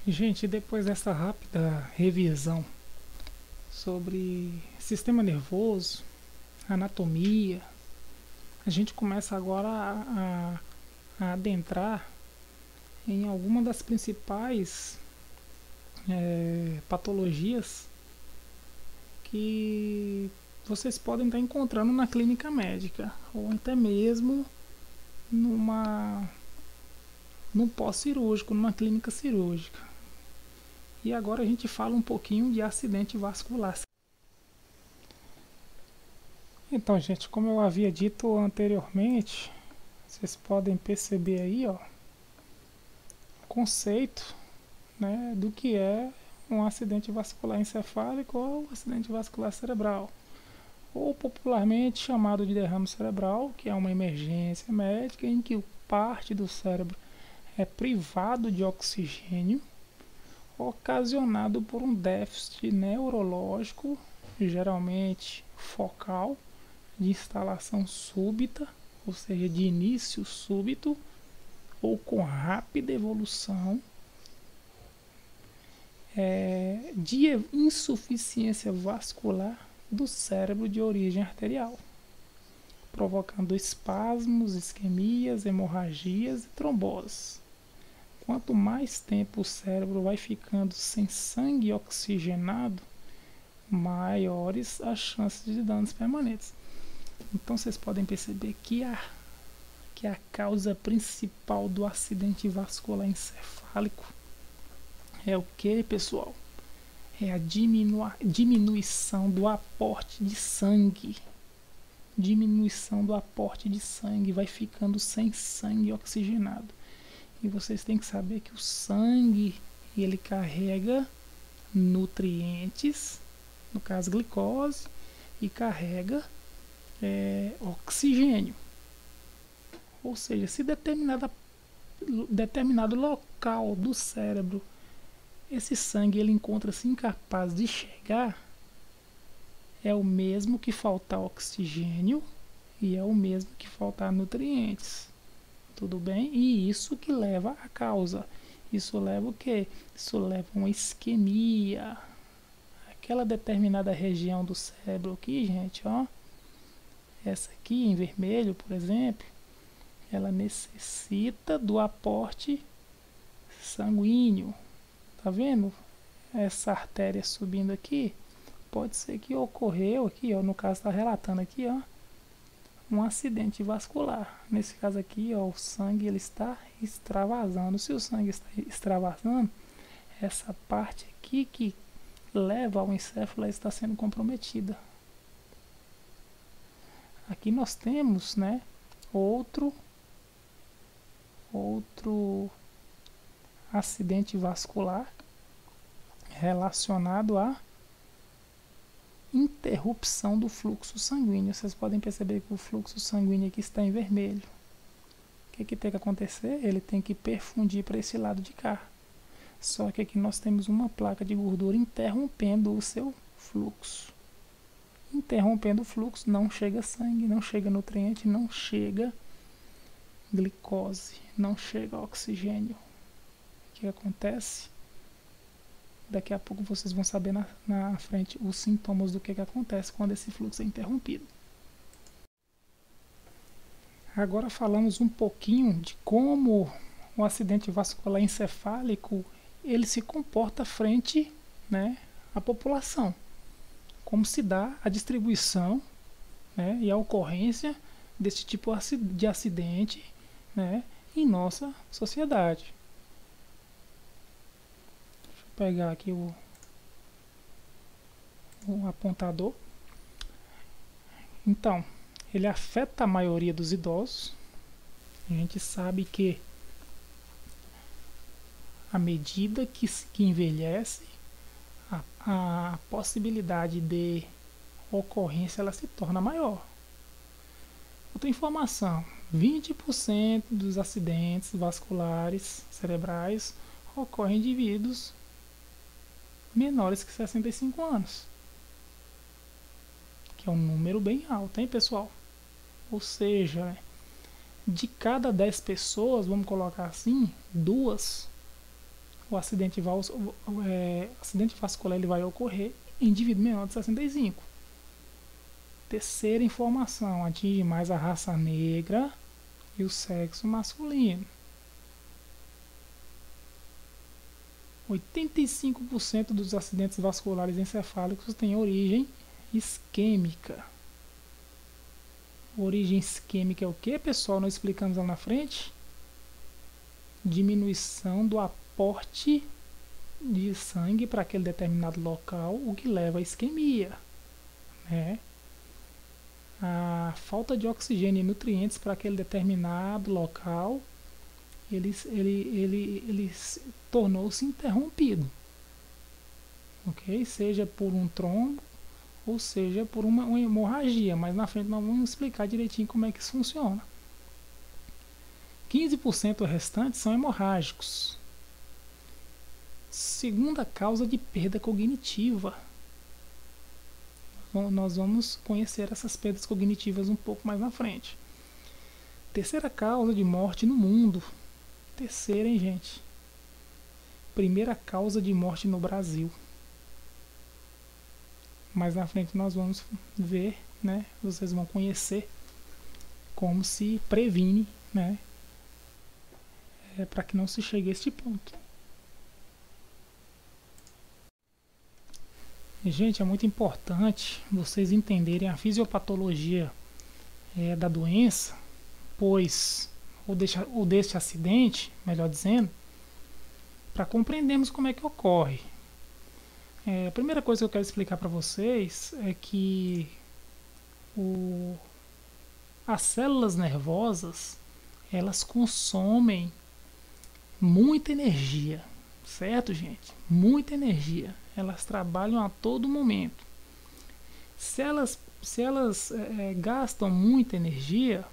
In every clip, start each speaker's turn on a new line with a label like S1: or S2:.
S1: Gente, depois dessa rápida revisão sobre sistema nervoso, anatomia, a gente começa agora a adentrar em alguma das principais patologias que vocês podem estar encontrando na clínica médica ou até mesmo numa num pós-cirúrgico, numa clínica cirúrgica. E agora a gente fala um pouquinho de acidente vascular. Então, gente, como eu havia dito anteriormente, vocês podem perceber aí, ó, o conceito, né, do que é um acidente vascular encefálico ou acidente vascular cerebral, ou popularmente chamado de derrame cerebral, que é uma emergência médica em que parte do cérebro é privado de oxigênio, ocasionado por um déficit neurológico, geralmente focal, de instalação súbita, ou seja, de início súbito, ou com rápida evolução, de insuficiência vascular do cérebro de origem arterial, provocando espasmos, isquemias, hemorragias e tromboses. Quanto mais tempo o cérebro vai ficando sem sangue oxigenado, maiores as chances de danos permanentes. Então vocês podem perceber que a causa principal do acidente vascular encefálico é o que, pessoal? É a diminuição do aporte de sangue. Diminuição do aporte de sangue, vai ficando sem sangue oxigenado. E vocês têm que saber que o sangue, ele carrega nutrientes, no caso glicose, e carrega oxigênio. Ou seja, se determinado local do cérebro esse sangue ele encontra-se incapaz de chegar, é o mesmo que faltar oxigênio e é o mesmo que faltar nutrientes. Tudo bem? E isso que leva a causa. Isso leva o quê? Isso leva uma isquemia. Aquela determinada região do cérebro aqui, gente, ó. Essa aqui em vermelho, por exemplo, ela necessita do aporte sanguíneo. Tá vendo? Essa artéria subindo aqui, pode ser que ocorreu aqui, ó, no caso está relatando aqui, ó, um acidente vascular. Nesse caso aqui, ó, o sangue ele está extravasando. Se o sangue está extravasando, essa parte aqui que leva ao encéfalo está sendo comprometida. Aqui nós temos, né, outro acidente vascular relacionado à interrupção do fluxo sanguíneo. Vocês podem perceber que o fluxo sanguíneo aqui está em vermelho. O que tem que acontecer? Ele tem que perfundir para esse lado de cá. Só que aqui nós temos uma placa de gordura interrompendo o seu fluxo. Interrompendo o fluxo, não chega sangue, não chega nutriente, não chega glicose, não chega oxigênio. O que acontece? Daqui a pouco vocês vão saber na frente os sintomas do que acontece quando esse fluxo é interrompido. Agora falamos um pouquinho de como o acidente vascular encefálico ele se comporta frente, né, à população. Como se dá a distribuição, né, e a ocorrência desse tipo de acidente, né, em nossa sociedade. Deixa eu pegar aqui o apontador. Então, ele afeta a maioria dos idosos. A gente sabe que à medida que envelhece, a possibilidade de ocorrência ela se torna maior. Outra informação, 20% dos acidentes vasculares cerebrais ocorrem em indivíduos menores que 65 anos. Que é um número bem alto, hein, pessoal? Ou seja, de cada 10 pessoas, vamos colocar assim, duas o acidente vascular ele vai ocorrer em indivíduo menor de 65. Terceira informação, atinge mais a raça negra e o sexo masculino. 85% dos acidentes vasculares encefálicos têm origem isquêmica. Origem isquêmica é o que, pessoal? Nós explicamos lá na frente. Diminuição do aporte de sangue para aquele determinado local, o que leva à isquemia, né? A falta de oxigênio e nutrientes para aquele determinado local, ele tornou-se interrompido, ok? Seja por um trombo ou seja por uma hemorragia, mas na frente nós vamos explicar direitinho como é que isso funciona. 15% restantes são hemorrágicos. Segunda causa de perda cognitiva. Nós vamos conhecer essas perdas cognitivas um pouco mais na frente. Terceira causa de morte no mundo. Terceira, hein, gente? Primeira causa de morte no Brasil. Mais na frente nós vamos ver, né? Vocês vão conhecer como se previne, né? Para que não se chegue a este ponto. E, gente, é muito importante vocês entenderem a fisiopatologia da doença, pois, ou deste acidente, melhor dizendo, para compreendermos como é que ocorre. A primeira coisa que eu quero explicar para vocês é que as células nervosas, elas consomem muita energia, certo, gente? Muita energia. Elas trabalham a todo momento. Se elas gastam muita energia,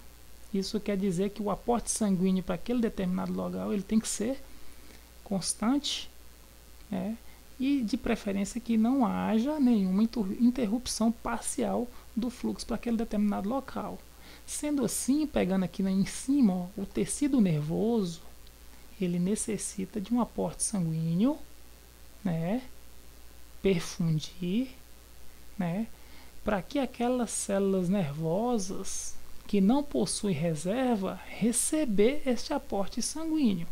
S1: isso quer dizer que o aporte sanguíneo para aquele determinado local ele tem que ser constante, né? E de preferência que não haja nenhuma interrupção parcial do fluxo para aquele determinado local. Sendo assim, pegando aqui em cima, ó, o tecido nervoso ele necessita de um aporte sanguíneo, né? Perfundir, né? Para que aquelas células nervosas que não possuem reserva receber este aporte sanguíneo.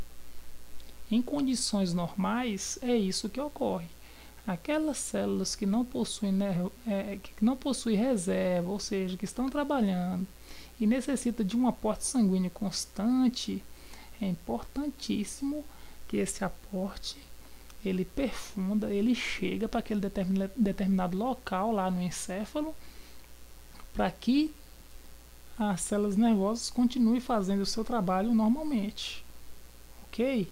S1: Em condições normais é isso que ocorre. Aquelas células que não possuem reserva, ou seja, que estão trabalhando e necessitam de um aporte sanguíneo constante, é importantíssimo que esse aporte ele perfunda, ele chega para aquele determinado local lá no encéfalo, para que as células nervosas continuem fazendo o seu trabalho normalmente, ok?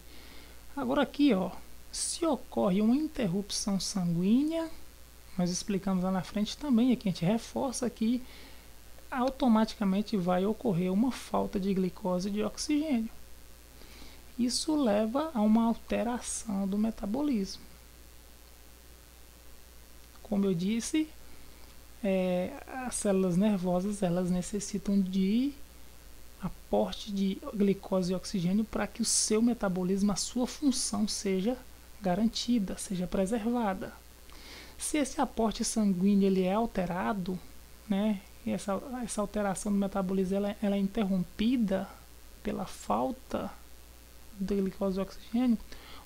S1: Agora aqui, ó, se ocorre uma interrupção sanguínea, nós explicamos lá na frente também, aqui a gente reforça que automaticamente vai ocorrer uma falta de glicose e de oxigênio. Isso leva a uma alteração do metabolismo. Como eu disse, as células nervosas elas necessitam de aporte de glicose e oxigênio para que o seu metabolismo, a sua função seja garantida, seja preservada. Se esse aporte sanguíneo ele é alterado, né, e essa alteração do metabolismo ela é interrompida pela falta de glicose e oxigênio,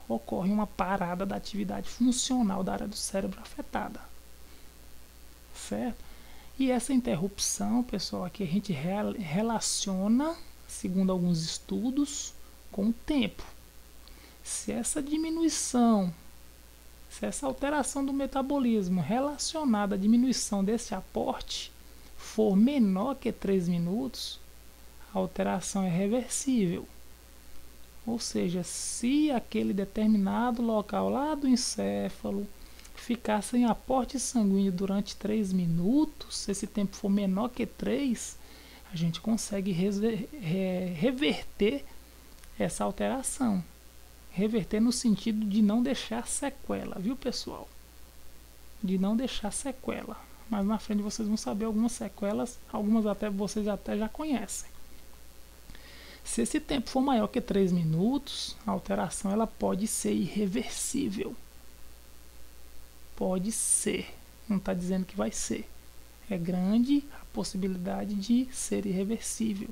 S1: ocorre uma parada da atividade funcional da área do cérebro afetada, certo? E essa interrupção, pessoal, aqui a gente relaciona, segundo alguns estudos, com o tempo. Se essa diminuição, se essa alteração do metabolismo relacionada à diminuição desse aporte for menor que 3 minutos, a alteração é reversível. Ou seja, se aquele determinado local lá do encéfalo ficar sem aporte sanguíneo durante 3 minutos, se esse tempo for menor que 3, a gente consegue reverter essa alteração. Reverter no sentido de não deixar sequela, viu, pessoal? De não deixar sequela. Mas na frente vocês vão saber algumas sequelas, algumas até vocês até já conhecem. Se esse tempo for maior que 3 minutos, a alteração ela pode ser irreversível. Pode ser, não está dizendo que vai ser. É grande a possibilidade de ser irreversível,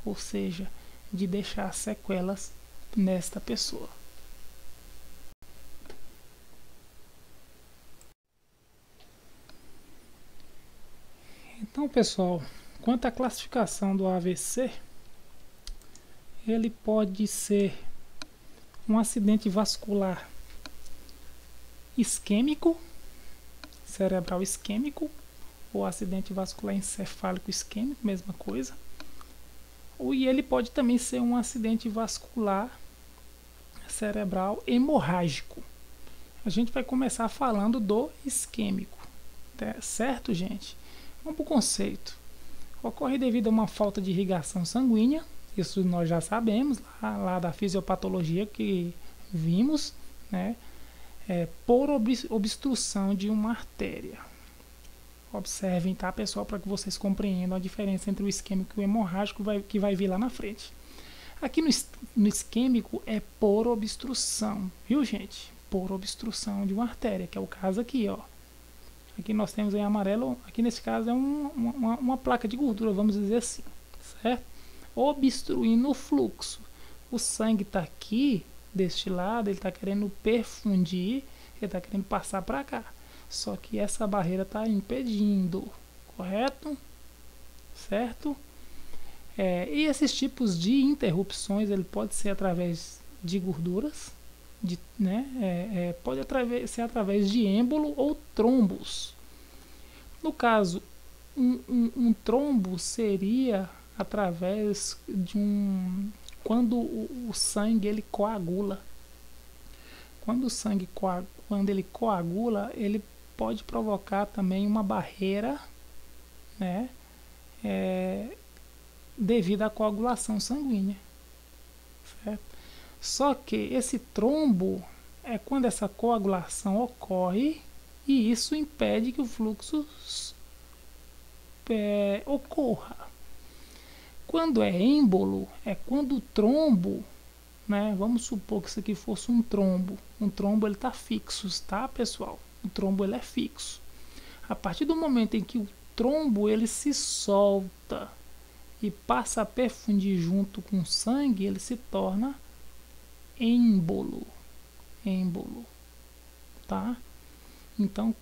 S1: ou seja, de deixar sequelas nesta pessoa. Então, pessoal, quanto à classificação do AVC, ele pode ser um acidente vascular isquêmico, cerebral isquêmico, ou acidente vascular encefálico isquêmico, mesma coisa. E ele pode também ser um acidente vascular cerebral hemorrágico. A gente vai começar falando do isquêmico, certo, gente? Vamos para o conceito. Ocorre devido a uma falta de irrigação sanguínea, isso nós já sabemos, lá da fisiopatologia que vimos, né? Por obstrução de uma artéria. Observem, tá, pessoal, para que vocês compreendam a diferença entre o isquêmico e o hemorrágico que vai vir lá na frente. Aqui no isquêmico é por obstrução, viu, gente? Por obstrução de uma artéria, que é o caso aqui, ó. Aqui nós temos em amarelo, aqui nesse caso é uma placa de gordura, vamos dizer assim, certo? Obstruindo o fluxo. O sangue está aqui, deste lado, ele está querendo perfundir, ele está querendo passar para cá. Só que essa barreira está impedindo, correto? Certo? E esses tipos de interrupções, ele pode ser através de gorduras, pode ser através de êmbolo ou trombos. No caso, um trombo seria através de quando o sangue ele coagula. Quando ele coagula, ele pode provocar também uma barreira, né, devido à coagulação sanguínea, certo? Só que esse trombo é quando essa coagulação ocorre e isso impede que o fluxo ocorra. Quando é êmbolo, é quando o trombo, né, vamos supor que isso aqui fosse um trombo. Um trombo ele está fixo, tá, pessoal? O trombo ele é fixo. A partir do momento em que o trombo ele se solta e passa a perfundir junto com o sangue, ele se torna êmbolo, tá? Então,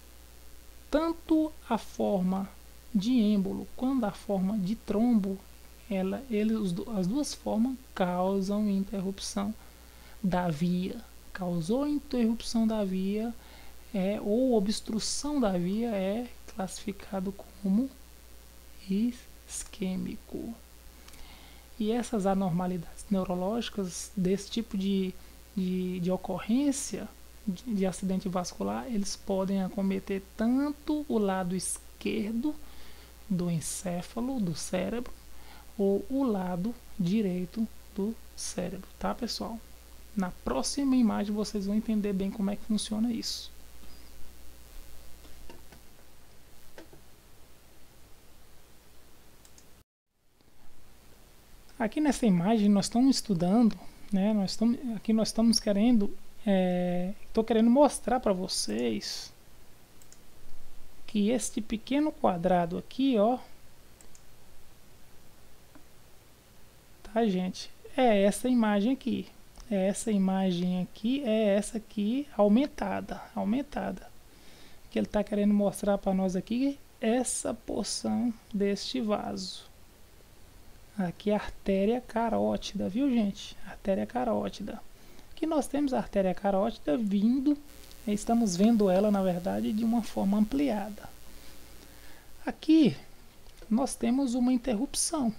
S1: tanto a forma de êmbolo quanto a forma de trombo, as duas formas causam interrupção da via. Causou interrupção da via ou obstrução da via é classificado como isquêmico. E essas anormalidades neurológicas desse tipo de ocorrência de acidente vascular, eles podem acometer tanto o lado esquerdo do encéfalo, do cérebro, ou o lado direito do cérebro, tá, pessoal? Na próxima imagem vocês vão entender bem como é que funciona isso. Aqui nessa imagem nós estamos estudando, né? Aqui nós estamos querendo, estou querendo mostrar para vocês que este pequeno quadrado aqui, ó, tá, gente? É essa imagem aqui. Essa imagem aqui é essa aqui aumentada. Que ele está querendo mostrar para nós aqui essa porção deste vaso. Aqui a artéria carótida, viu, gente? Artéria carótida. Aqui nós temos a artéria carótida vindo, estamos vendo ela, na verdade, de uma forma ampliada. Aqui nós temos uma interrupção. Tá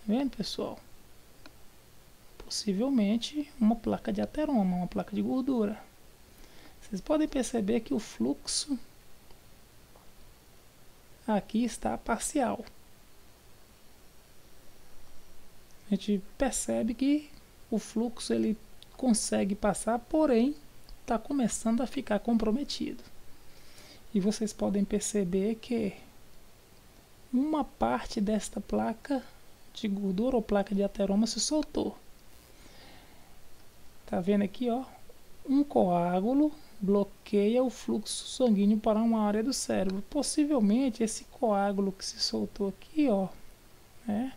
S1: vendo, pessoal? Possivelmente uma placa de ateroma, uma placa de gordura. Vocês podem perceber que o fluxo aqui está parcial. A gente percebe que o fluxo ele consegue passar, porém está começando a ficar comprometido. E vocês podem perceber que uma parte desta placa de gordura ou placa de ateroma se soltou. Tá vendo aqui, ó? Um coágulo bloqueia o fluxo sanguíneo para uma área do cérebro. Possivelmente esse coágulo que se soltou aqui, ó, né?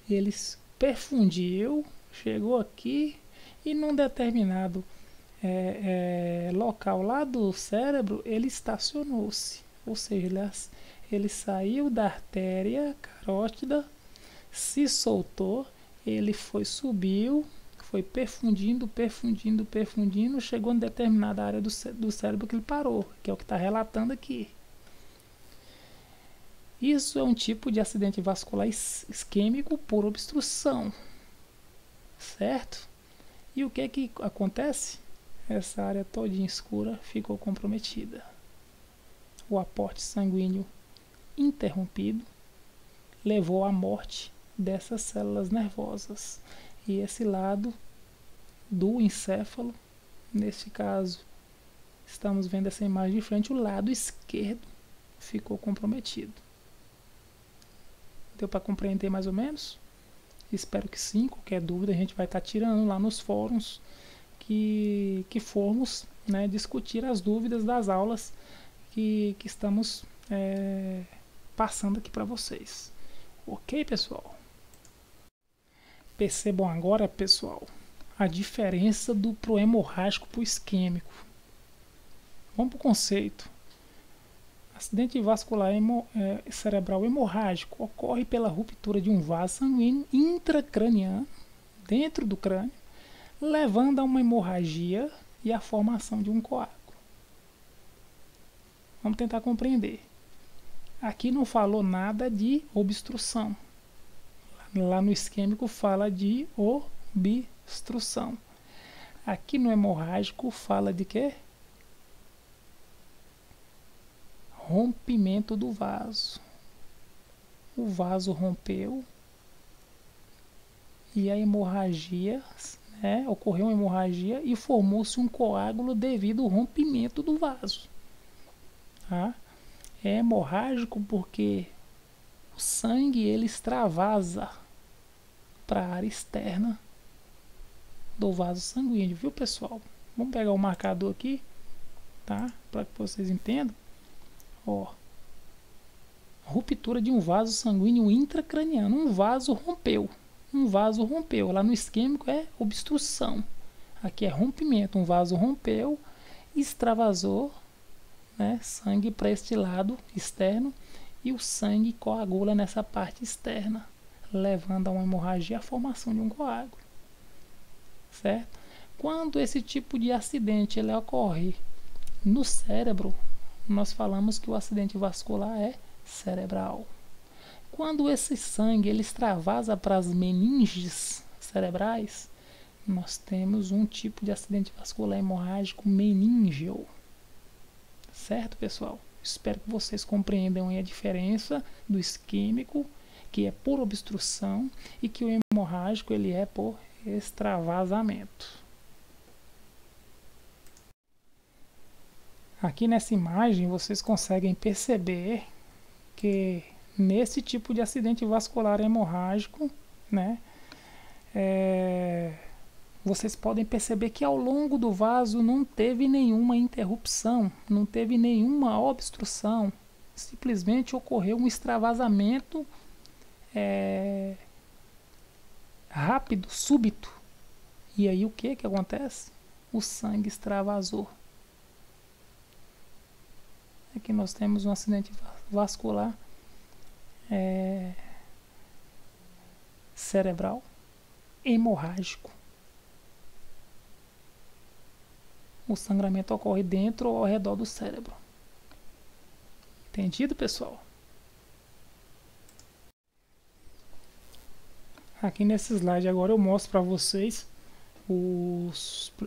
S1: Ele perfundiu, chegou aqui e num determinado local lá do cérebro ele estacionou-se. Ou seja, ele saiu da artéria carótida, se soltou, ele subiu, foi perfundindo, chegou em determinada área do cérebro que ele parou, que é o que está relatando aqui. Isso é um tipo de acidente vascular isquêmico por obstrução, certo? E o que acontece? Essa área todinha escura ficou comprometida. O aporte sanguíneo interrompido levou à morte dessas células nervosas. E esse lado do encéfalo, neste caso, estamos vendo essa imagem de frente, o lado esquerdo ficou comprometido. Deu para compreender mais ou menos? Espero que sim. Qualquer dúvida a gente vai estar tirando lá nos fóruns que formos, né, discutir as dúvidas das aulas que estamos passando aqui para vocês. Ok, pessoal? Percebam agora, pessoal, a diferença do prohemorrágico para o isquêmico. Vamos para o conceito. Acidente vascular cerebral hemorrágico ocorre pela ruptura de um vaso sanguíneo intracraniano, dentro do crânio, levando a uma hemorragia e a formação de um coágulo. Vamos tentar compreender. Aqui não falou nada de obstrução. Lá no isquêmico fala de obstrução. Aqui no hemorrágico fala de quê? Rompimento do vaso. O vaso rompeu e a hemorragia, né, ocorreu uma hemorragia e formou-se um coágulo devido ao rompimento do vaso. Tá? É hemorrágico porque o sangue ele extravasa para a área externa do vaso sanguíneo, viu, pessoal? Vamos pegar o marcador aqui, tá? Para que vocês entendam. Ó, ruptura de um vaso sanguíneo intracraniano. Um vaso rompeu. Lá no isquêmico é obstrução. Aqui é rompimento. Um vaso rompeu, extravasou, né, sangue para este lado externo e o sangue coagula nessa parte externa, levando a uma hemorragia e a formação de um coágulo. Certo? Quando esse tipo de acidente ele ocorre no cérebro, nós falamos que o acidente vascular é cerebral. Quando esse sangue ele extravasa para as meninges cerebrais, nós temos um tipo de acidente vascular hemorrágico meníngeo. Certo, pessoal? Espero que vocês compreendam a diferença do isquêmico, que é por obstrução, e que o hemorrágico ele é por extravasamento. Aqui nessa imagem vocês conseguem perceber que nesse tipo de acidente vascular hemorrágico, né, vocês podem perceber que ao longo do vaso não teve nenhuma interrupção, não teve nenhuma obstrução, simplesmente ocorreu um extravasamento rápido, súbito. E aí o que acontece? O sangue extravasou. Aqui nós temos um acidente vascular cerebral hemorrágico. O sangramento ocorre dentro ou ao redor do cérebro. Entendido, pessoal? Aqui nesse slide agora eu mostro para vocês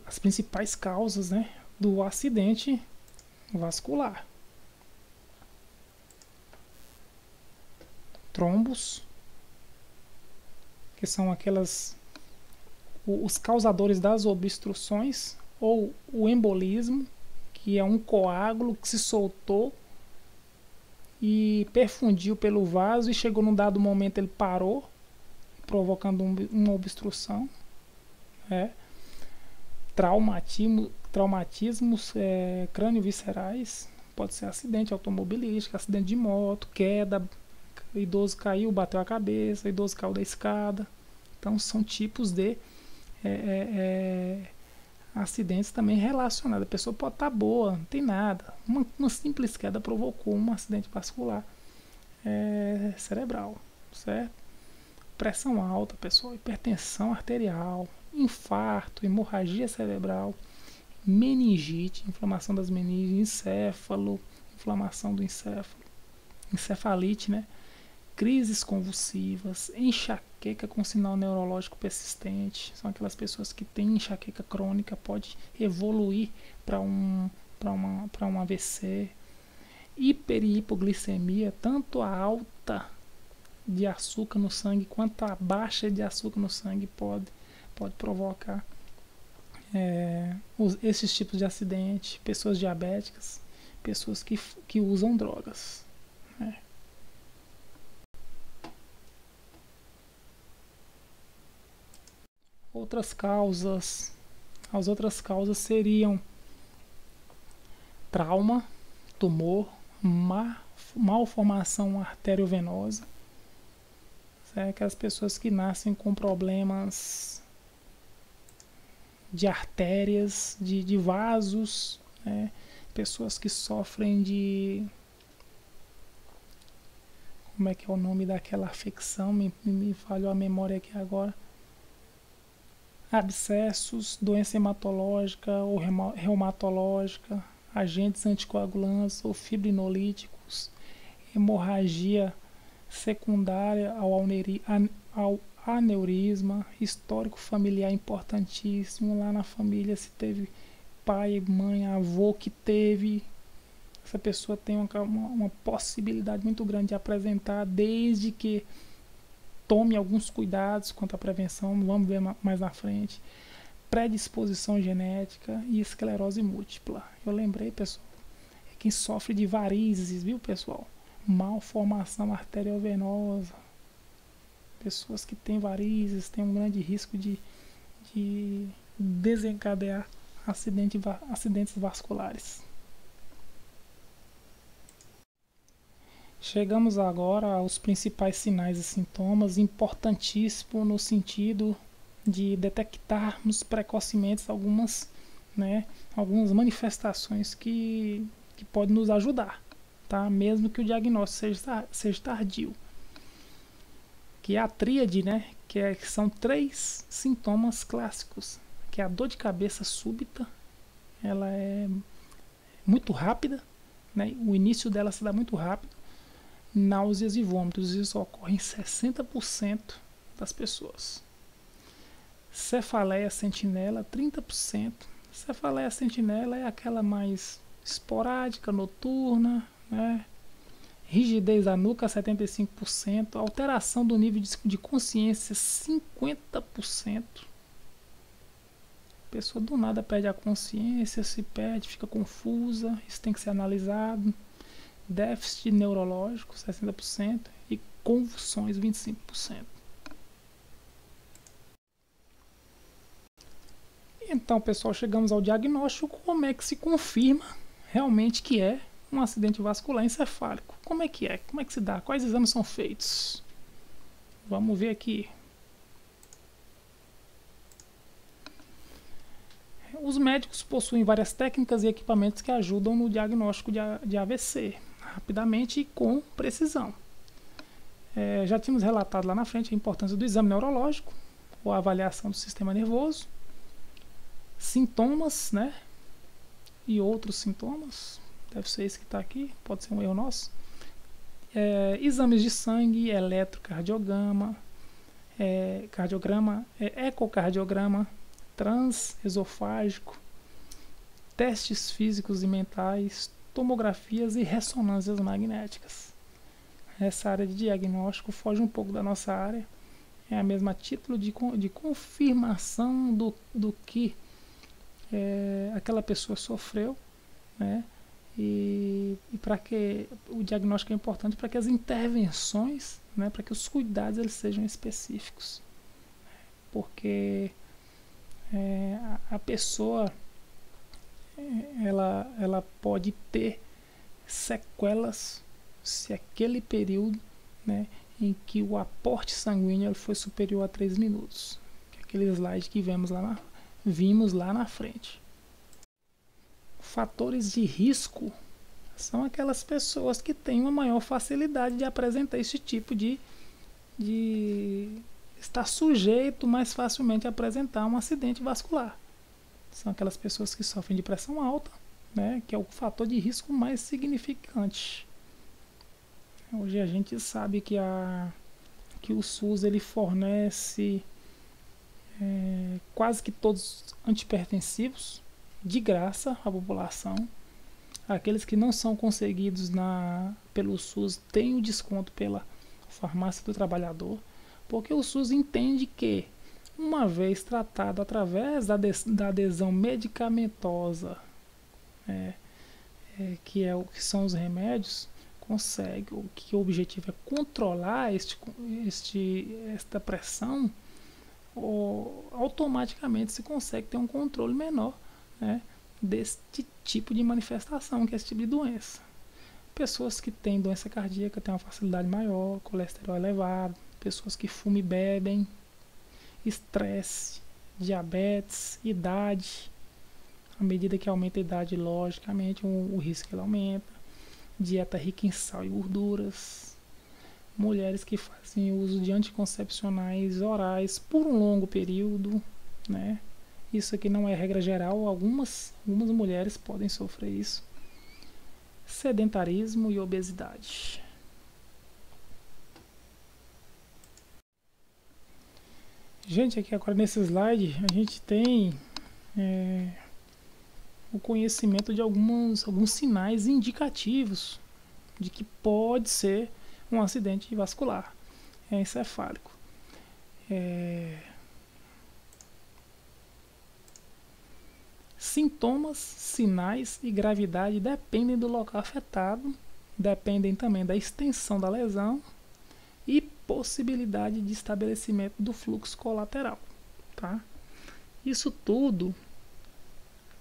S1: as principais causas, né, do acidente vascular. Trombos, que são os causadores das obstruções, ou o embolismo, que é um coágulo que se soltou e perfundiu pelo vaso e chegou num dado momento ele parou, provocando uma obstrução, traumatismos crânio-viscerais, pode ser acidente automobilístico, acidente de moto, queda, idoso caiu, bateu a cabeça, idoso caiu da escada. Então são tipos de acidentes também relacionados. A pessoa pode estar boa, não tem nada. Uma simples queda provocou um acidente vascular cerebral, certo? Pressão alta, pessoal, hipertensão arterial, infarto, hemorragia cerebral, meningite, inflamação das meninges, encéfalo, inflamação do encéfalo, encefalite, né? Crises convulsivas, enxaqueca com sinal neurológico persistente. São aquelas pessoas que têm enxaqueca crônica, pode evoluir para um AVC. Hiper e hipoglicemia, tanto a alta de açúcar no sangue quanto a baixa de açúcar no sangue pode provocar esses tipos de acidente. Pessoas diabéticas, pessoas que usam drogas, né? As outras causas seriam trauma, tumor, malformação arteriovenosa, aquelas pessoas que nascem com problemas de artérias, de vasos, né? Pessoas que sofrem de... Como é que é o nome daquela afecção? Me falhou a memória aqui agora. Abscessos, doença hematológica ou reumatológica, agentes anticoagulantes ou fibrinolíticos, hemorragia secundária ao aneurisma, histórico familiar importantíssimo. Lá na família, se teve pai, mãe, avô que teve, essa pessoa tem uma possibilidade muito grande de apresentar, desde que tome alguns cuidados quanto à prevenção. Vamos ver mais na frente. Predisposição genética e esclerose múltipla. Eu lembrei, pessoal, quem sofre de varizes, viu, pessoal? Malformação arteriovenosa. Pessoas que têm varizes têm um grande risco de desencadear acidentes vasculares. Chegamos agora aos principais sinais e sintomas, importantíssimo no sentido de detectarmos precocemente algumas manifestações que podem nos ajudar, tá? Mesmo que o diagnóstico seja tardio. Que é a tríade, né? Que são 3 sintomas clássicos, que é a dor de cabeça súbita, ela é muito rápida, né? O início dela se dá muito rápido. Náuseas e vômitos, isso ocorre em 60% das pessoas. Cefaleia sentinela, 30%. Cefaleia sentinela é aquela mais esporádica, noturna, né? Rigidez da nuca, 75%. Alteração do nível de consciência, 50%. A pessoa do nada perde a consciência, se perde, fica confusa, isso tem que ser analisado. Déficit neurológico, 60%, e convulsões, 25%. Então, pessoal, chegamos ao diagnóstico. Como é que se confirma realmente que é um acidente vascular encefálico? Como é que é? Como é que se dá? Quais exames são feitos? Vamos ver aqui. Os médicos possuem várias técnicas e equipamentos que ajudam no diagnóstico de AVC, rapidamente e com precisão. Já tínhamos relatado lá na frente a importância do exame neurológico, ou a avaliação do sistema nervoso, sintomas, né? E outros sintomas, deve ser esse que está aqui, pode ser um erro nosso. Exames de sangue, eletrocardiograma, ecocardiograma, transesofágico, testes físicos e mentais, tomografias e ressonâncias magnéticas. Essa área de diagnóstico foge um pouco da nossa área, é a mesma título de confirmação do que aquela pessoa sofreu, né? E para que o diagnóstico é importante para que as intervenções, né, para que os cuidados eles sejam específicos, porque a pessoa ela pode ter sequelas se aquele período, né, em que o aporte sanguíneo ele foi superior a 3 minutos, que é aquele slide que vimos lá na frente. Fatores de risco são aquelas pessoas que têm uma maior facilidade de apresentar esse tipo de estar sujeito mais facilmente a apresentar um acidente vascular. São aquelas pessoas que sofrem de pressão alta, né, que é o fator de risco mais significante. Hoje a gente sabe que o SUS ele fornece quase que todos os antipertensivos de graça à população. Aqueles que não são conseguidos pelo SUS têm o desconto pela farmácia do trabalhador, porque o SUS entende que, uma vez tratado através da adesão medicamentosa, que são os remédios, consegue, que o objetivo é controlar esta pressão, automaticamente se consegue ter um controle menor, né, deste tipo de manifestação, que é esse tipo de doença. Pessoas que têm doença cardíaca têm uma facilidade maior, colesterol elevado, pessoas que fumam e bebem, estresse, diabetes, idade. À medida que aumenta a idade, logicamente, o risco ele aumenta. Dieta rica em sal e gorduras. Mulheres que fazem uso de anticoncepcionais orais por um longo período, né? Isso aqui não é regra geral, algumas mulheres podem sofrer isso. Sedentarismo e obesidade. Gente, aqui agora nesse slide a gente tem o conhecimento de alguns sinais indicativos de que pode ser um acidente vascular encefálico. Sintomas, sinais e gravidade dependem do local afetado, dependem também da extensão da lesão e possibilidade de estabelecimento do fluxo colateral, tá? Isso tudo,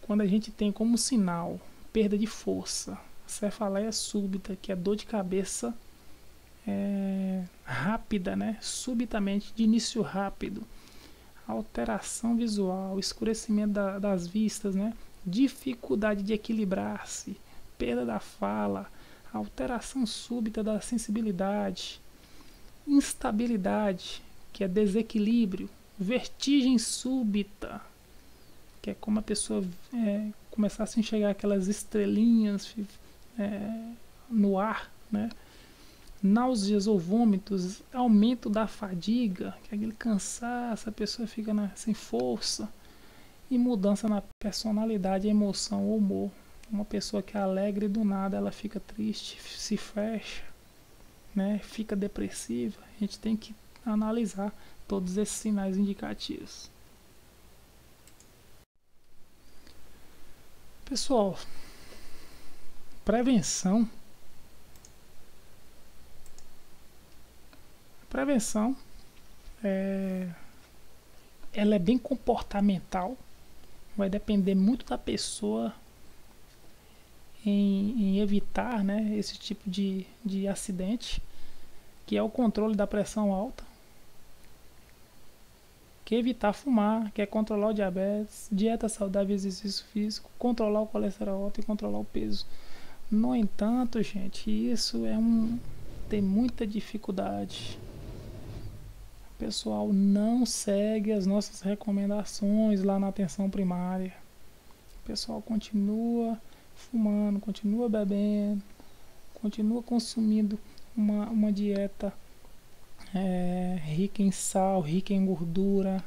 S1: quando a gente tem como sinal perda de força, cefaleia súbita, que é dor de cabeça rápida, né? Subitamente, de início rápido, alteração visual, escurecimento das vistas, né? Dificuldade de equilibrar-se, perda da fala, alteração súbita da sensibilidade, instabilidade, que é desequilíbrio, vertigem súbita, que é como a pessoa começar a se enxergar aquelas estrelinhas no ar, né? Náuseas ou vômitos, aumento da fadiga, que é aquele cansaço, a pessoa fica sem força, e mudança na personalidade, emoção ou humor. Uma pessoa que é alegre do nada ela fica triste, se fecha, né, fica depressiva. A gente tem que analisar todos esses sinais indicativos. Pessoal, prevenção ela é bem comportamental, vai depender muito da pessoa em evitar, né, esse tipo de acidente, que é o controle da pressão alta, que é evitar fumar, que é controlar o diabetes, dieta saudável, exercício físico, controlar o colesterol alto e controlar o peso. No entanto, gente, isso tem muita dificuldade. O pessoal não segue as nossas recomendações lá na atenção primária. O pessoal continua fumando, continua bebendo, continua consumindo uma dieta rica em sal, rica em gordura,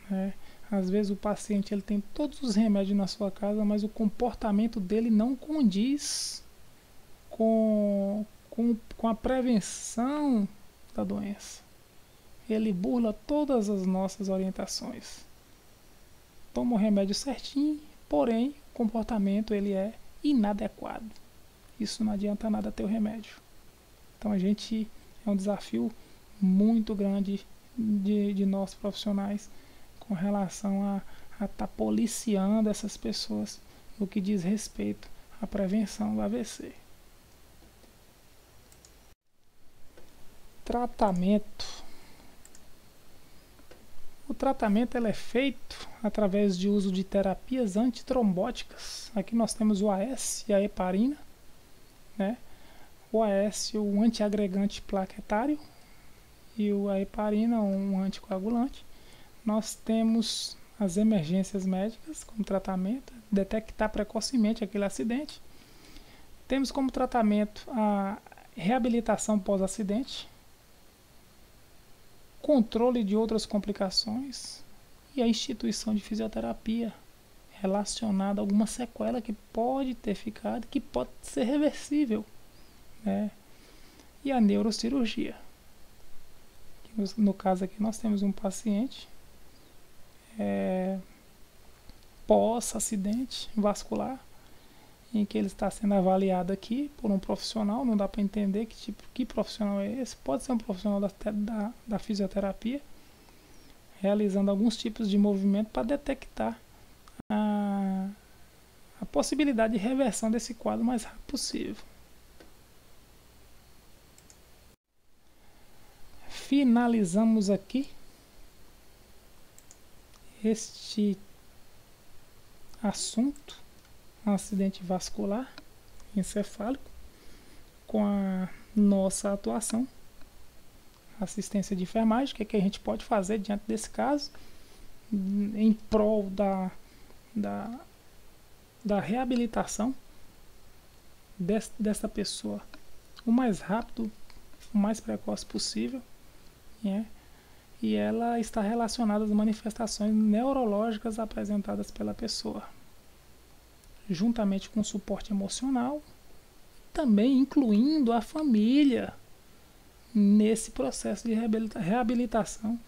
S1: né? Às vezes o paciente ele tem todos os remédios na sua casa, mas o comportamento dele não condiz com a prevenção da doença. Ele burla todas as nossas orientações. Toma o remédio certinho, porém o comportamento ele é inadequado. Isso não adianta nada ter o remédio. Então é um desafio muito grande de nós profissionais com relação a estar policiando essas pessoas no que diz respeito à prevenção do AVC. Tratamento. O tratamento ele é feito através de uso de terapias antitrombóticas. Aqui nós temos o AS e a heparina, né? O AS, o antiagregante plaquetário, e a heparina, um anticoagulante. Nós temos as emergências médicas como tratamento, detectar precocemente aquele acidente. Temos como tratamento a reabilitação pós-acidente, controle de outras complicações e a instituição de fisioterapia relacionada a alguma sequela que pode ter ficado, que pode ser reversível, né? E a neurocirurgia. No caso aqui nós temos um paciente pós-acidente vascular, em que ele está sendo avaliado aqui por um profissional. Não dá para entender que profissional é esse. Pode ser um profissional da fisioterapia, realizando alguns tipos de movimento para detectar a possibilidade de reversão desse quadro o mais rápido possível. Finalizamos aqui este assunto, acidente vascular encefálico, com a nossa atuação, assistência de enfermagem, o que a gente pode fazer diante desse caso, em prol da reabilitação dessa pessoa o mais rápido, o mais precoce possível, né? E ela está relacionada às manifestações neurológicas apresentadas pela pessoa, juntamente com suporte emocional, também incluindo a família nesse processo de reabilitação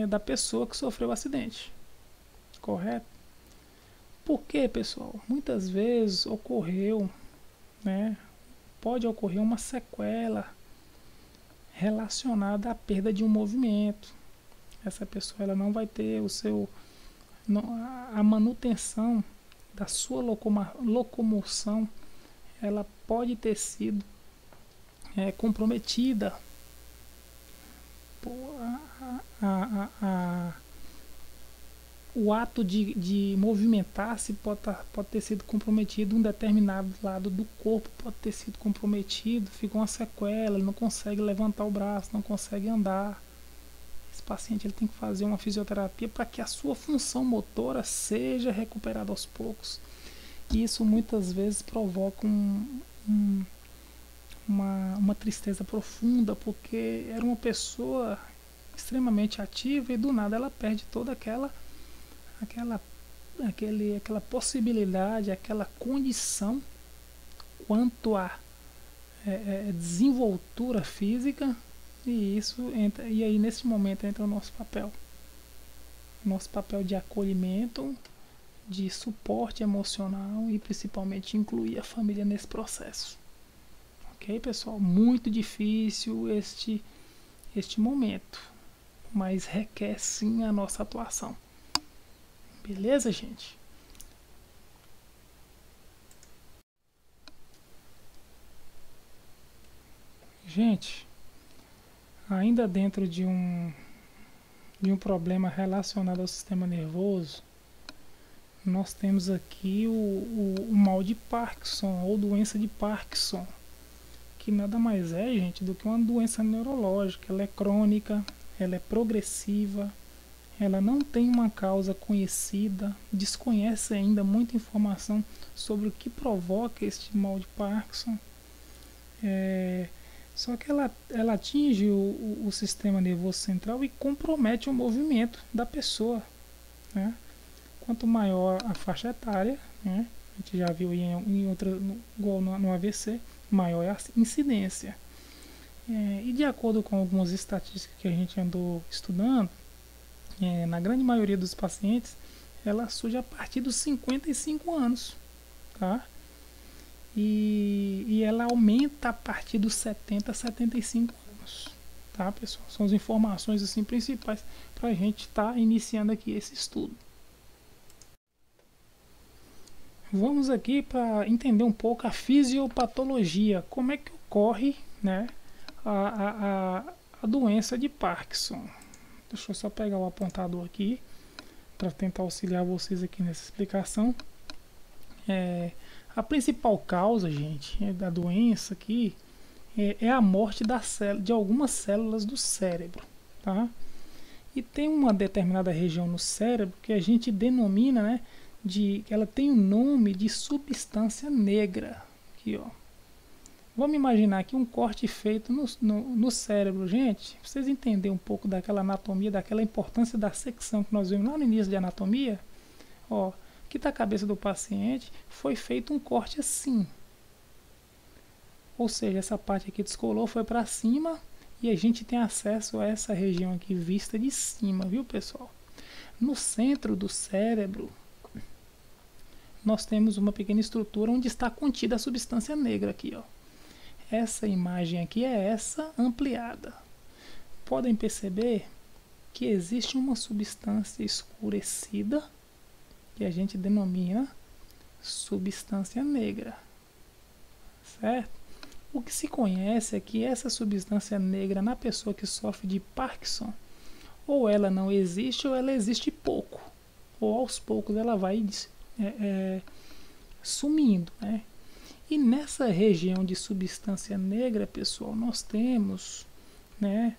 S1: da pessoa que sofreu o acidente. Correto? Porque, pessoal, muitas vezes ocorreu, né, pode ocorrer uma sequela relacionada à perda de um movimento. Essa pessoa ela não vai ter a manutenção da sua locomoção, ela pode ter sido comprometida. O ato de movimentar-se pode ter sido comprometido, um determinado lado do corpo pode ter sido comprometido, fica uma sequela, ele não consegue levantar o braço, não consegue andar. Esse paciente ele tem que fazer uma fisioterapia para que a sua função motora seja recuperada aos poucos. E isso muitas vezes provoca uma tristeza profunda, porque era uma pessoa extremamente ativa e do nada ela perde toda aquela possibilidade, aquela condição quanto a desenvoltura física, e isso entra, e aí nesse momento entra o nosso papel de acolhimento, de suporte emocional e principalmente incluir a família nesse processo. Ok, pessoal? Muito difícil este momento, mas requer sim a nossa atuação. Beleza, gente? Gente, ainda dentro de um problema relacionado ao sistema nervoso, nós temos aqui o mal de Parkinson, ou doença de Parkinson, que nada mais é, gente, do que uma doença neurológica. Ela é crônica, ela é progressiva, ela não tem uma causa conhecida, desconhece ainda muita informação sobre o que provoca este mal de Parkinson. Só que ela atinge o sistema nervoso central e compromete o movimento da pessoa, né? Quanto maior a faixa etária, né? A gente já viu em outra, igual no AVC, maior é a incidência. E de acordo com algumas estatísticas que a gente andou estudando, na grande maioria dos pacientes, ela surge a partir dos 55 anos. tá? E ela aumenta a partir dos 70 a 75 anos, tá, pessoal? São as informações assim principais para a gente estar iniciando aqui esse estudo. Vamos aqui para entender um pouco a fisiopatologia, como é que ocorre, né, a doença de Parkinson. Deixa eu só pegar o apontador aqui para tentar auxiliar vocês aqui nessa explicação. A principal causa, gente, da doença aqui é a morte de algumas células do cérebro, tá? E tem uma determinada região no cérebro que a gente denomina, né, que ela tem o nome de substância negra. Aqui, ó. Vamos imaginar aqui um corte feito no cérebro, gente. Pra vocês entenderem um pouco daquela anatomia, daquela importância da secção que nós vimos lá no início de anatomia. Ó, aqui está a cabeça do paciente, foi feito um corte assim. Ou seja, essa parte aqui descolou, foi para cima e a gente tem acesso a essa região aqui vista de cima, viu, pessoal? No centro do cérebro, nós temos uma pequena estrutura onde está contida a substância negra aqui, ó. Essa imagem aqui é essa ampliada. Podem perceber que existe uma substância escurecida que a gente denomina substância negra, certo? O que se conhece é que essa substância negra na pessoa que sofre de Parkinson, ou ela não existe ou ela existe pouco, ou aos poucos ela vai sumindo, né? E nessa região de substância negra, pessoal, nós temos, né,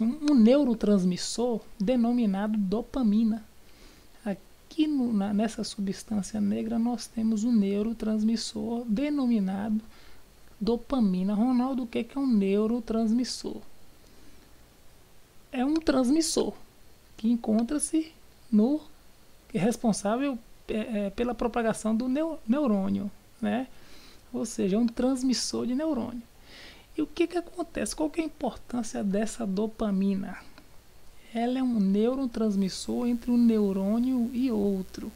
S1: um neurotransmissor denominado dopamina. Aqui nessa substância negra nós temos um neurotransmissor denominado dopamina. Ronaldo, o que é um neurotransmissor? É um transmissor que encontra-se no responsável pela propagação do neurônio, né? Ou seja, é um transmissor de neurônio. E o que acontece? Qual que é a importância dessa dopamina? Ela é um neurotransmissor entre um neurônio e outro.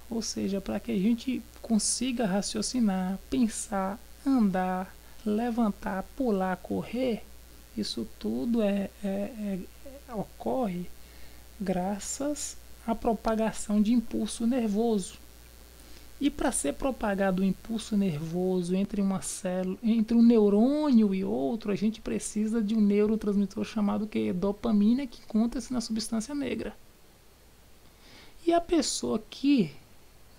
S1: Ou seja, para que a gente consiga raciocinar, pensar, andar, levantar, pular, correr, isso tudo ocorre graças à propagação de impulso nervoso. E para ser propagado o impulso nervoso entre uma célula, entre um neurônio e outro, a gente precisa de um neurotransmissor chamado dopamina, que encontra-se na substância negra. E a pessoa que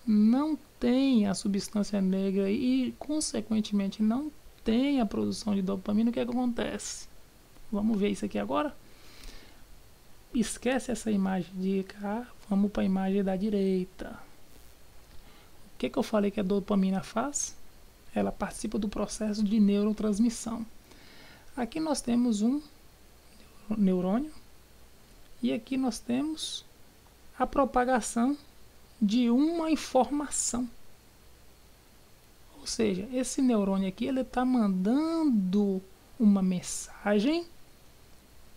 S1: não tem a substância negra e, consequentemente, não tem a produção de dopamina, o que acontece? Vamos ver isso aqui agora? Esquece essa imagem de cá, vamos para a imagem da direita. O que eu falei que a dopamina faz? Ela participa do processo de neurotransmissão. Aqui nós temos um neurônio e aqui nós temos a propagação de uma informação. Ou seja, esse neurônio aqui ele está mandando uma mensagem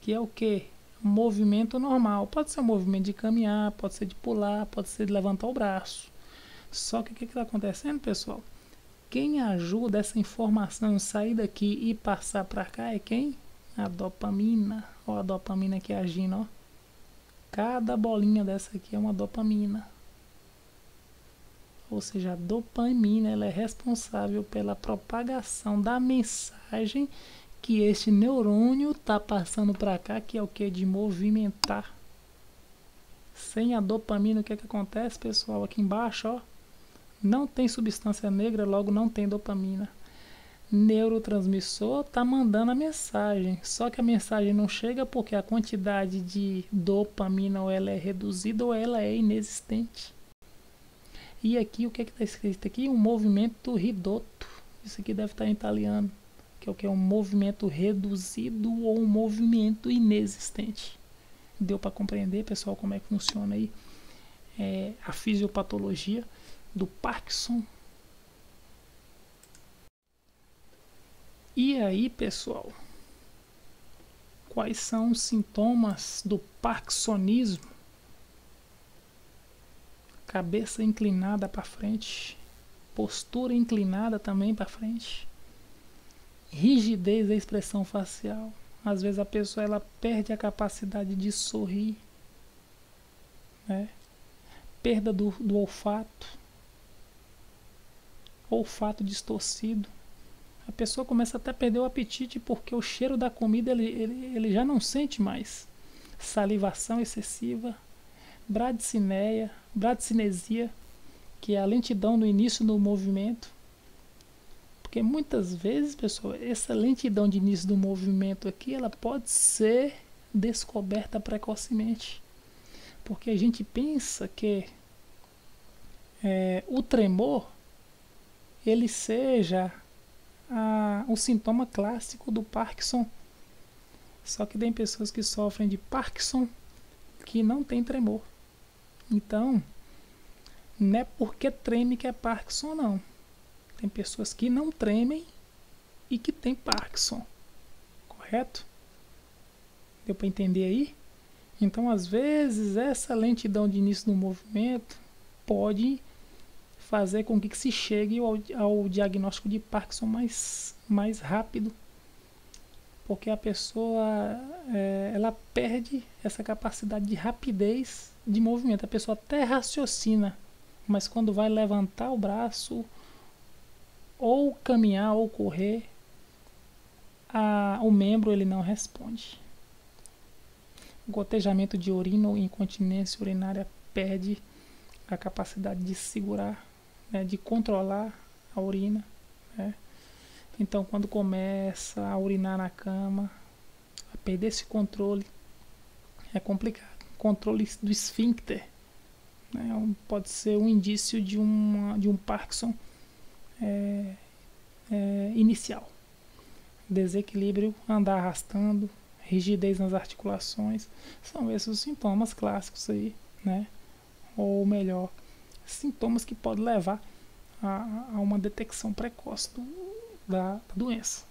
S1: que é o que? Um movimento normal. Pode ser um movimento de caminhar, pode ser de pular, pode ser de levantar o braço. Só que o que está acontecendo, pessoal? Quem ajuda essa informação sair daqui e passar para cá é quem? A dopamina. Ó, a dopamina aqui agindo, ó. Cada bolinha dessa aqui é uma dopamina. Ou seja, a dopamina ela é responsável pela propagação da mensagem que este neurônio está passando para cá, que é o que? De movimentar. Sem a dopamina, o que acontece, pessoal? Aqui embaixo, ó. Não tem substância negra, logo não tem dopamina. Neurotransmissor está mandando a mensagem, só que a mensagem não chega porque a quantidade de dopamina ou ela é reduzida ou ela é inexistente. E aqui o que está escrito aqui? Um movimento ridotto. Isso aqui deve estar em italiano, que é o que? Um movimento reduzido ou um movimento inexistente. Deu para compreender, pessoal, como é que funciona aí a fisiopatologia do Parkinson? E aí, pessoal, quais são os sintomas do parkinsonismo. Cabeça inclinada para frente, postura inclinada também para frente, rigidez da expressão facial. Às vezes a pessoa ela perde a capacidade de sorrir, né? Perda do olfato, olfato distorcido. A pessoa começa até a perder o apetite porque o cheiro da comida ele já não sente mais. Salivação excessiva, bradicinesia, que é a lentidão no início do movimento. Porque muitas vezes, pessoal, essa lentidão de início do movimento aqui, ela pode ser descoberta precocemente. Porque a gente pensa que o tremor, ele seja o sintoma clássico do Parkinson. Só que tem pessoas que sofrem de Parkinson que não tem tremor. Então, não é porque treme que é Parkinson, não. Tem pessoas que não tremem e que tem Parkinson. Correto? Deu para entender aí? Então, às vezes, essa lentidão de início do movimento pode fazer com que se chegue ao diagnóstico de Parkinson mais rápido. Porque a pessoa ela perde essa capacidade de rapidez de movimento. A pessoa até raciocina, mas quando vai levantar o braço, ou caminhar ou correr, o membro ele não responde. Gotejamento de urina ou incontinência urinária perde a capacidade de segurar, né, de controlar a urina, né? Então, quando começa a urinar na cama, a perder esse controle, é complicado. Controle do esfíncter, né, pode ser um indício de um Parkinson inicial. Desequilíbrio, andar arrastando, rigidez nas articulações, são esses os sintomas clássicos aí, né? Ou melhor, sintomas que podem levar a uma detecção precoce da doença.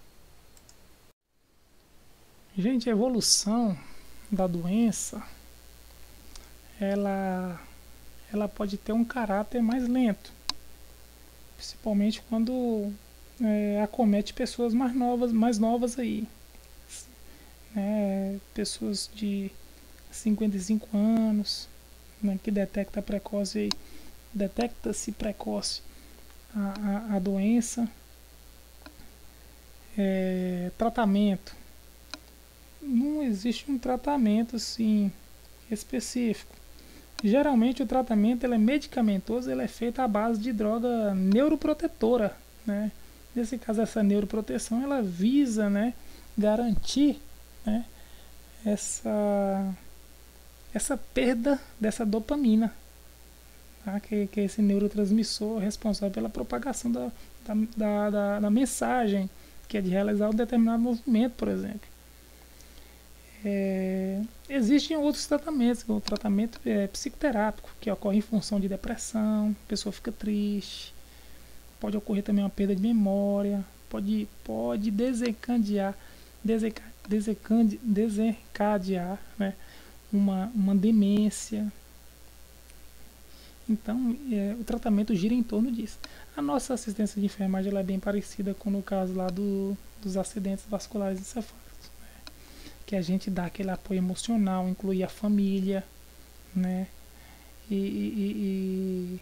S1: Gente, a evolução da doença, ela pode ter um caráter mais lento, principalmente quando acomete pessoas mais novas aí, né? Pessoas de 55 anos, né, que detecta-se precoce a doença. Tratamento, não existe um tratamento assim específico. Geralmente o tratamento ele é medicamentoso, ele é feito à base de droga neuroprotetora, né? Nesse caso, essa neuroproteção ela visa, né, garantir, né, essa perda dessa dopamina, tá? Que é esse neurotransmissor responsável pela propagação da mensagem, que é de realizar um determinado movimento, por exemplo. Existem outros tratamentos, o tratamento psicoterápico, que ocorre em função de depressão, a pessoa fica triste, pode ocorrer também uma perda de memória, pode desencadear, né, uma demência. Então, o tratamento gira em torno disso. A nossa assistência de enfermagem ela é bem parecida com no caso lá dos acidentes vasculares encefálicos, né? Que a gente dá aquele apoio emocional, inclui a família, né? E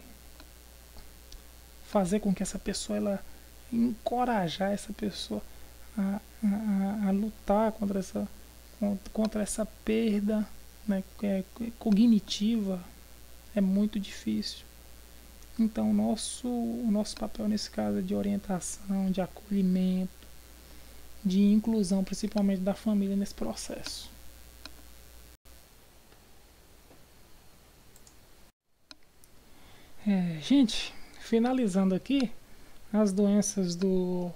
S1: fazer com que essa pessoa, encorajar essa pessoa a lutar contra essa perda, né, cognitiva. É muito difícil. Então o nosso papel nesse caso é de orientação, de acolhimento, de inclusão, principalmente da família nesse processo. Gente, finalizando aqui, as doenças do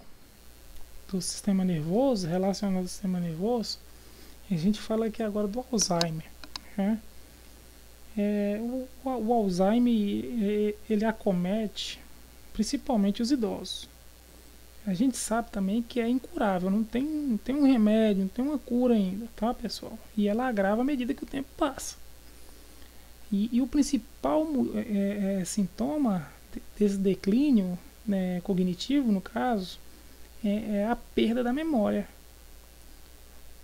S1: sistema nervoso, relacionadas ao sistema nervoso, a gente fala aqui agora do Alzheimer, né? O Alzheimer ele acomete principalmente os idosos. a gente sabe também que é incurável, não tem um remédio, não tem uma cura ainda, tá, pessoal? E ela agrava à medida que o tempo passa. E o principal sintoma desse declínio, né, cognitivo, no caso, é a perda da memória.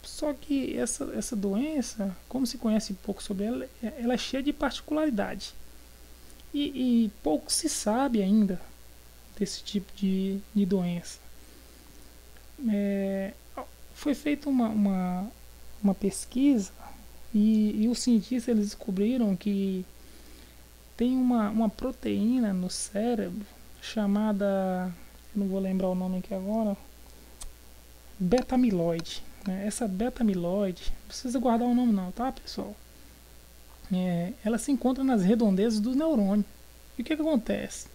S1: Só que essa doença, como se conhece pouco sobre ela, ela é cheia de particularidade. E pouco se sabe ainda desse tipo de doença. Foi feita uma pesquisa e os cientistas eles descobriram que tem uma proteína no cérebro chamada, não vou lembrar o nome aqui agora, beta-amiloide. Né? Essa beta-amiloide, não precisa guardar o nome não, tá, pessoal? Ela se encontra nas redondezas do neurônio. E o que acontece?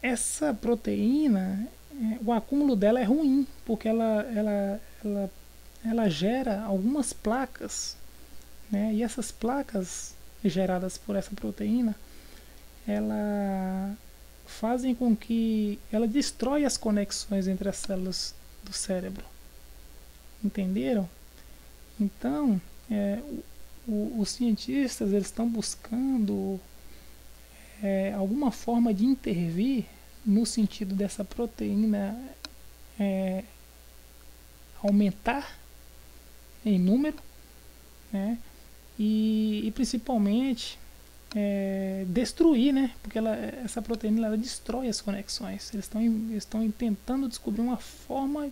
S1: Essa proteína, o acúmulo dela é ruim, porque ela gera algumas placas, né? E essas placas geradas por essa proteína, ela fazem com que ela destrói as conexões entre as células do cérebro. Entenderam? Então, os cientistas eles estão buscando alguma forma de intervir no sentido dessa proteína aumentar em número, né? E principalmente destruir, né? Porque essa proteína ela destrói as conexões. Eles estão tentando descobrir uma forma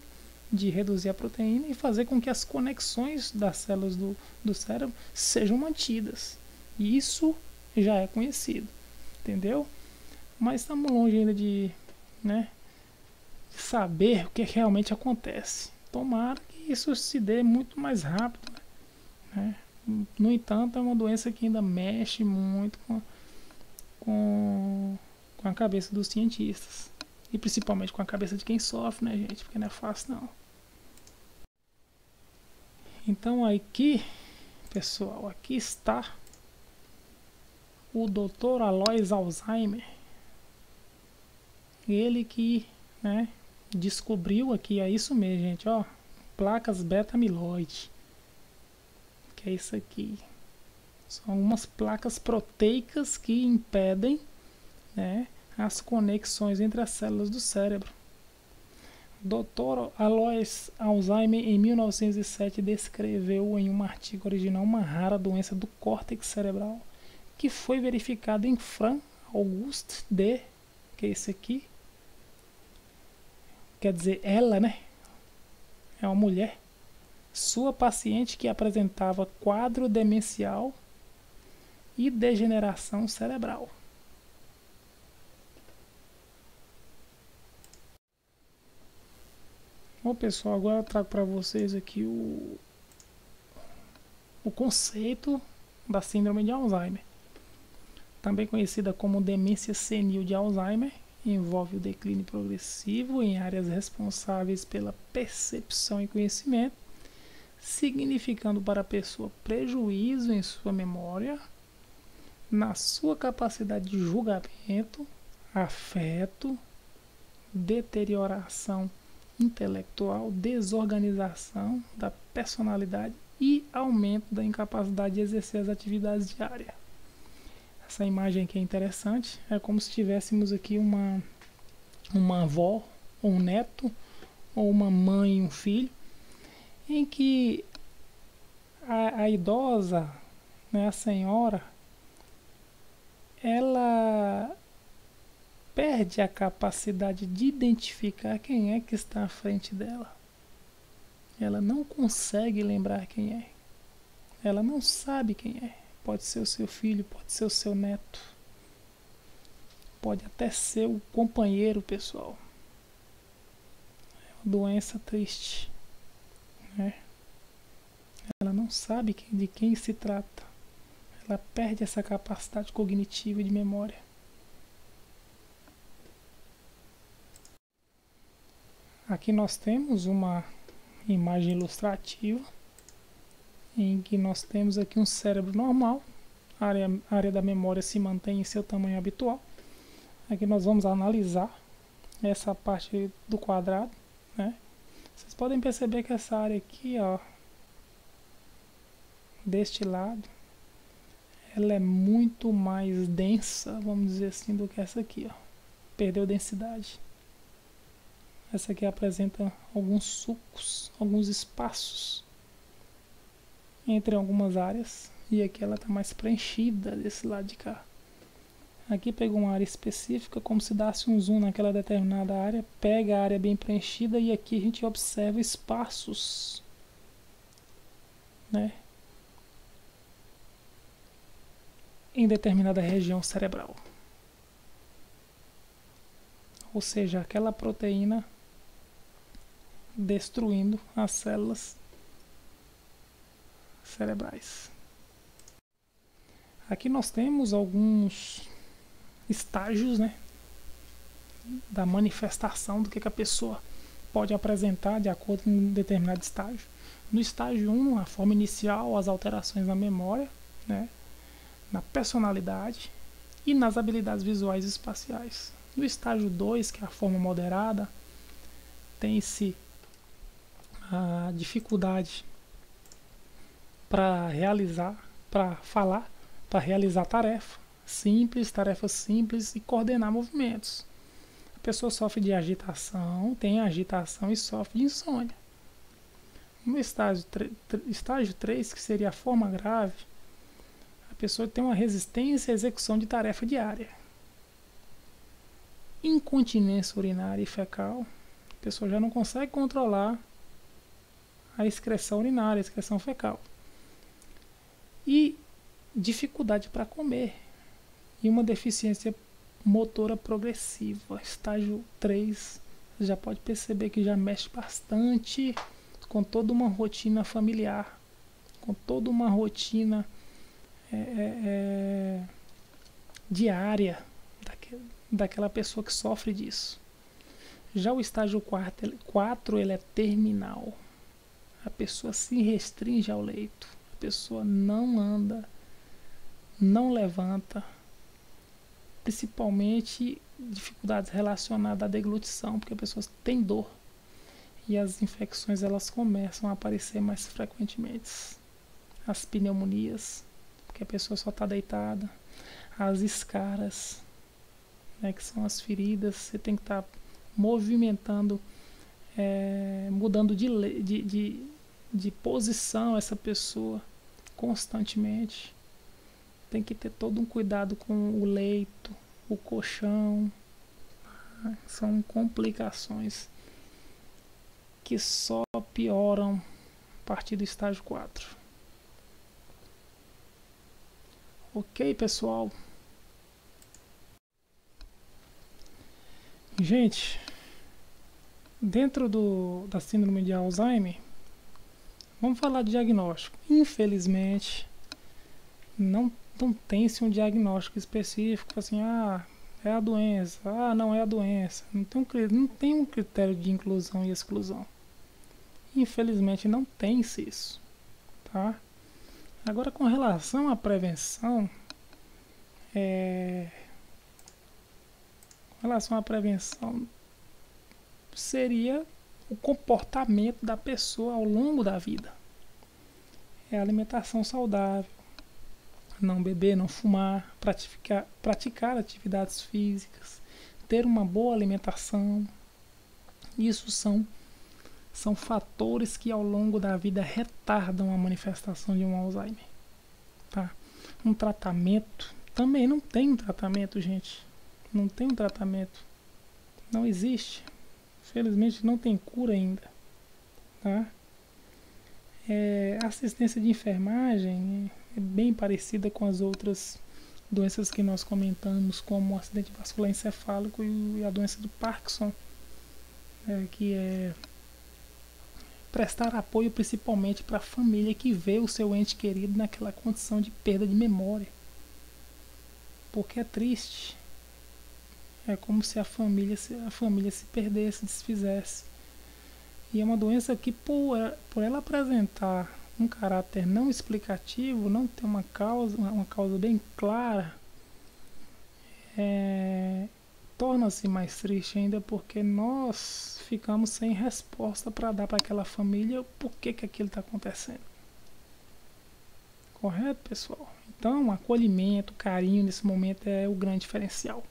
S1: de reduzir a proteína e fazer com que as conexões das células do cérebro sejam mantidas. E isso já é conhecido, entendeu? Mas estamos longe ainda de saber o que realmente acontece. Tomara que isso se dê muito mais rápido, né? No entanto, é uma doença que ainda mexe muito com a cabeça dos cientistas. E principalmente com a cabeça de quem sofre, né, gente? Porque não é fácil, não. Então, aqui, pessoal, aqui está o Dr. Alois Alzheimer. Ele que, né, descobriu aqui, é isso mesmo, gente, ó, placas beta-amiloide. Que é isso aqui. São algumas placas proteicas que impedem, né, as conexões entre as células do cérebro. Dr. Alois Alzheimer, em 1907, descreveu em um artigo original uma rara doença do córtex cerebral que foi verificada em Franz August de, que é esse aqui, quer dizer, ela, né? É uma mulher. Sua paciente que apresentava quadro demencial e degeneração cerebral. Bom, pessoal, agora eu trago para vocês aqui o conceito da síndrome de Alzheimer. Também conhecida como demência senil de Alzheimer, envolve o declínio progressivo em áreas responsáveis pela percepção e conhecimento, significando para a pessoa prejuízo em sua memória, na sua capacidade de julgamento, afeto, deterioração intelectual, desorganização da personalidade e aumento da incapacidade de exercer as atividades diárias. Essa imagem aqui é interessante, é como se tivéssemos aqui uma avó, ou um neto, ou uma mãe e um filho, em que a idosa, né, a senhora, ela perde a capacidade de identificar quem é que está à frente dela. Ela não consegue lembrar quem é. Ela não sabe quem é. Pode ser o seu filho, pode ser o seu neto. Pode até ser o companheiro, pessoal. É uma doença triste, né? Ela não sabe de quem se trata. Ela perde essa capacidade cognitiva de memória. Aqui nós temos uma imagem ilustrativa em que nós temos aqui um cérebro normal, a área da memória se mantém em seu tamanho habitual. Aqui nós vamos analisar essa parte do quadrado, né? Vocês podem perceber que essa área aqui, ó, deste lado, ela é muito mais densa, vamos dizer assim, do que essa aqui, ó. Perdeu densidade. Essa aqui apresenta alguns sulcos, alguns espaços entre algumas áreas, e aqui ela está mais preenchida desse lado de cá. Aqui pegou uma área específica, como se desse um zoom naquela determinada área, pega a área bem preenchida e aqui a gente observa espaços, né, em determinada região cerebral. Ou seja, aquela proteína destruindo as células cerebrais. Aqui nós temos alguns estágios, né, da manifestação do que a pessoa pode apresentar de acordo com um determinado estágio. No estágio 1, a forma inicial, as alterações na memória, né, na personalidade e nas habilidades visuais e espaciais. No estágio 2, que é a forma moderada, tem-se a dificuldade para realizar, para falar, para realizar tarefas simples e coordenar movimentos. A pessoa sofre de agitação, tem agitação e sofre de insônia. No estágio 3, que seria a forma grave, a pessoa tem uma resistência à execução de tarefa diária. Incontinência urinária e fecal, a pessoa já não consegue controlar a excreção urinária, a excreção fecal. E dificuldade para comer e uma deficiência motora progressiva. Estágio 3, você já pode perceber que já mexe bastante com toda uma rotina familiar, com toda uma rotina diária daquela pessoa que sofre disso. Já o estágio 4 ele é terminal. A pessoa se restringe ao leito, a pessoa não anda, não levanta, principalmente dificuldades relacionadas à deglutição, porque a pessoa tem dor e as infecções elas começam a aparecer mais frequentemente. As pneumonias, porque a pessoa só está deitada, as escaras, né, que são as feridas, você tem que estar movimentando, mudando de posição essa pessoa constantemente. Tem que ter todo um cuidado com o leito, o colchão. São complicações que só pioram a partir do estágio 4. Ok, pessoal? Gente, dentro da síndrome de Alzheimer, vamos falar de diagnóstico. Infelizmente, não tem-se um diagnóstico específico, assim, é a doença, não é a doença. Não tem um critério de inclusão e exclusão. Infelizmente, não tem-se isso, tá? Agora, com relação à prevenção, seria o comportamento da pessoa ao longo da vida. É a alimentação saudável, não beber, não fumar, praticar atividades físicas, ter uma boa alimentação. Isso são fatores que ao longo da vida retardam a manifestação de um Alzheimer. Tá? Um tratamento, também não tem um tratamento, gente. Não tem um tratamento. Não existe. Infelizmente não tem cura ainda. Tá? A assistência de enfermagem é bem parecida com as outras doenças que nós comentamos, como o acidente vascular encefálico e a doença do Parkinson, que é prestar apoio principalmente para a família que vê o seu ente querido naquela condição de perda de memória. Porque é triste. É como se a família se perdesse, desfizesse. E é uma doença que, por ela apresentar um caráter não explicativo, não ter uma causa bem clara, torna-se mais triste ainda porque nós ficamos sem resposta para dar para aquela família o porquê que aquilo está acontecendo. Correto, pessoal? Então, acolhimento, carinho nesse momento é o grande diferencial.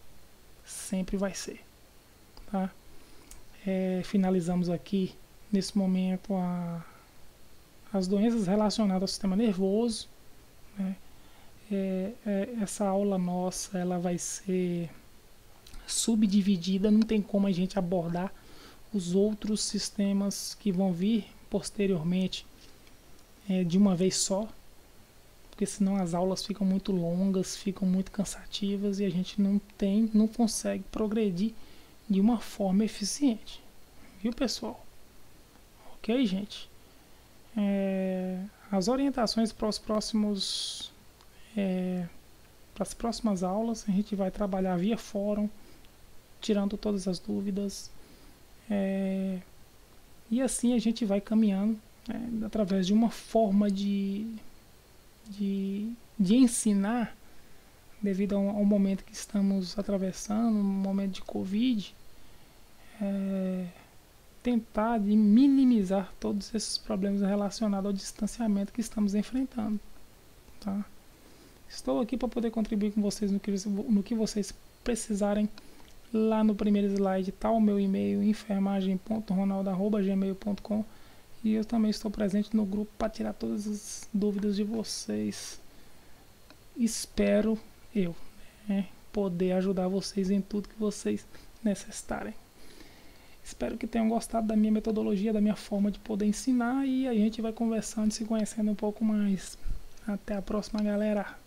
S1: Sempre vai ser. Tá? Finalizamos aqui, nesse momento, as doenças relacionadas ao sistema nervoso. Né? Essa aula nossa ela vai ser subdividida, não tem como a gente abordar os outros sistemas que vão vir posteriormente de uma vez só, porque senão as aulas ficam muito longas, ficam muito cansativas e a gente não consegue progredir de uma forma eficiente. Viu, pessoal? Ok, gente? As orientações para os próximos para as próximas aulas a gente vai trabalhar via fórum, tirando todas as dúvidas, e assim a gente vai caminhando através de uma forma de ensinar, devido ao momento que estamos atravessando, um momento de Covid, tentar de minimizar todos esses problemas relacionados ao distanciamento que estamos enfrentando. Tá? Estou aqui para poder contribuir com vocês no que vocês precisarem. Lá no primeiro slide está o meu e-mail, enfermagem.ronaldo@gmail.com, e eu também estou presente no grupo para tirar todas as dúvidas de vocês. Espero poder ajudar vocês em tudo que vocês necessitarem. Espero que tenham gostado da minha metodologia, da minha forma de poder ensinar, e a gente vai conversando, se conhecendo um pouco mais. Até a próxima, galera!